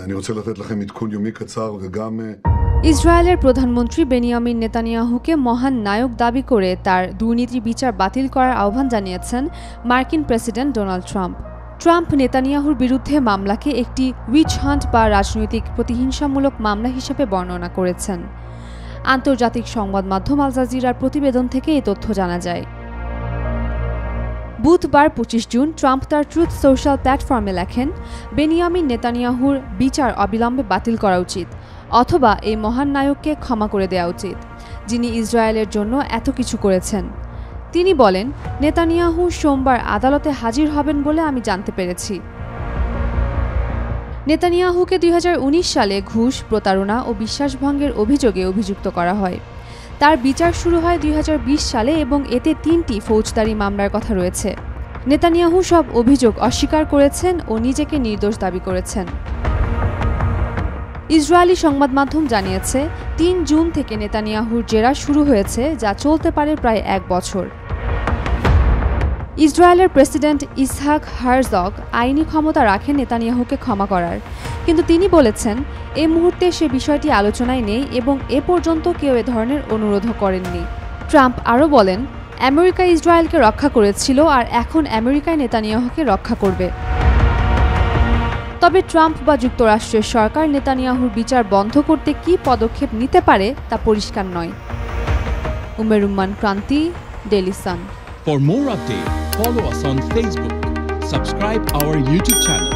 אני רוצה לתת לכם עדכון יומי קצר וגם ইসরায়েলের প্রধানমন্ত্রী বেনিয়ামিন নেতানিয়াহুকে মহান নায়ক দাবি করে তার দুর্নীতি বিচার বাতিল করার আহ্বান জানিয়েছেন মার্কিন প্রেসিডেন্ট ডোনাল্ড ট্রাম্প। ট্রাম্প নেতানিয়াহুর বিরুদ্ধে মামলাকে একটি উইচ হান্ট বা রাজনৈতিক প্রতিহিংসামূলক মামলা হিসেবে বর্ণনা করেছেন। আন্তর্জাতিক সংবাদ মাধ্যম আল জাজিরার প্রতিবেদন থেকে এই তথ্য জানা যায়। বুধবার ২৫ জুন ট্রাম্প তার ট্রুথ সোশ্যাল প্ল্যাটফর্মে লেখেন, বেনিয়ামিন নেতানিয়াহুর বিচার অবিলম্বে বাতিল করা উচিত, অথবা এই মহান নায়ককে ক্ষমা করে দেওয়া উচিত, যিনি ইসরায়েলের জন্য এত কিছু করেছেন। তিনি বলেন, নেতানিয়াহু সোমবার আদালতে হাজির হবেন বলে আমি জানতে পেরেছি। নেতানিয়াহুকে ২০১৯ সালে ঘুষ, প্রতারণা ও বিশ্বাসভঙ্গের অভিযোগে অভিযুক্ত করা হয়। তার বিচার শুরু হয় ২০২০ সালে এবং এতে ৩টি ফৌজদারি মামলার কথা রয়েছে। নেতানিয়াহু সব অভিযোগ অস্বীকার করেছেন ও নিজেকে নির্দোষ দাবি করেছেন। ইসরায়েলি সংবাদ মাধ্যম জানিয়েছে, ৩ জুন থেকে নেতানিয়াহুর জেরা শুরু হয়েছে, যা চলতে পারে প্রায় ১ বছর। ইসরায়েলের প্রেসিডেন্ট ইসহাক হারজগ আইনি ক্ষমতা রাখেন নেতানিয়াহুকে ক্ষমা করার, কিন্তু তিনি বলেছেন এই মুহূর্তে সে বিষয়টি আলোচনায় নেই এবং এ পর্যন্ত কেউ এ ধরনের অনুরোধও করেননি। ট্রাম্প আরও বলেন, আমেরিকা ইসরায়েলকে রক্ষা করেছিল আর এখন আমেরিকায় নেতানিয়াহুকে রক্ষা করবে। তবে ট্রাম্প বা যুক্তরাষ্ট্রের সরকার নেতানিয়াহুর বিচার বন্ধ করতে কী পদক্ষেপ নিতে পারে তা পরিষ্কার নয়। Umer Rumman Kranti, Daily Sun. For more updates, follow us on Facebook, subscribe our YouTube channel,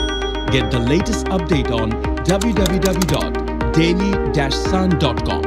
get the latest update on www.daily-sun.com.